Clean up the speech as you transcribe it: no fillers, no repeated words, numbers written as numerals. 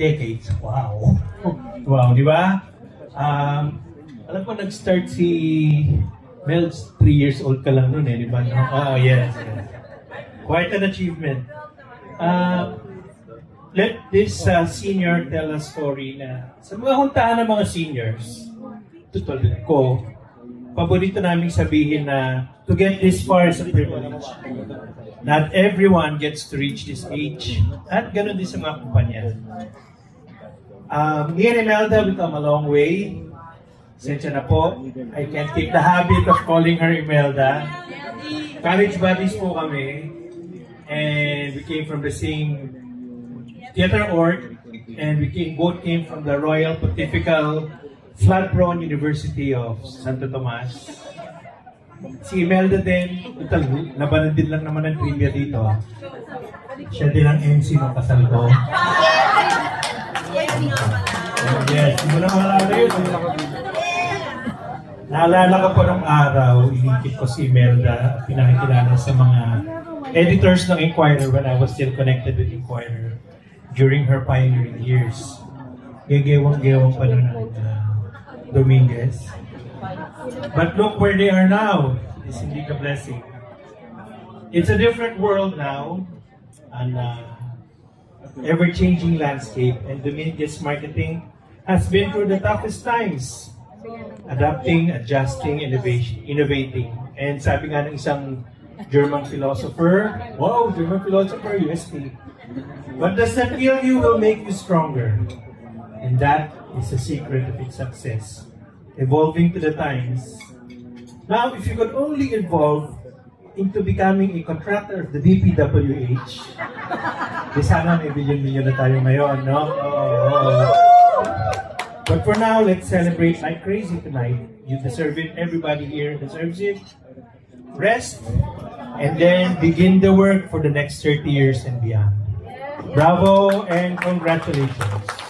decades. Wow! Wow, di ba? Alam ko, nag-start si Mel, 3 years old ka lang nun eh, di ba? Yes. Quite an achievement. Let this senior tell a story na sa mga huntaan ng mga seniors, tutulad ko, paborito namin sabihin na to get this far is a privilege. Not everyone gets to reach this age. At ganun din sa mga kumpanya. Me and Imelda, we come a long way. Sensya na po. I can't keep the habit of calling her Imelda. College buddies po kami. And we came from the same theater org. And we both came from the Royal Pontifical Flood-Prone University of Santo Tomas. Si Imelda din, labanan din lang naman ng trivia dito. Siya din ang MC ng kasal ko. Yes, hindi mo na malala yun. Naalala ko po ng araw, inikip ko si Imelda, pinakikilala sa mga editors ng Inquirer when I was still connected with Inquirer during her pioneering years. Gegewang-gewang pa nun ang Dominguez. But look where they are now. It's indeed a blessing. It's a different world now, an ever-changing landscape, and Dominguez Marketing has been through the toughest times, adapting, adjusting, innovating. And sabi nga ng isang German philosopher, wow, German philosopher, USP, what does not kill you will make you stronger. And that is the secret of its success. Evolving to the times. Now, if you could only evolve into becoming a contractor of the DPWH, di sana may bilyon-milyon na tayo ngayon, no? But for now, let's celebrate like crazy tonight. You deserve it. Everybody here deserves it. Rest, and then begin the work for the next 30 years and beyond. Bravo and congratulations.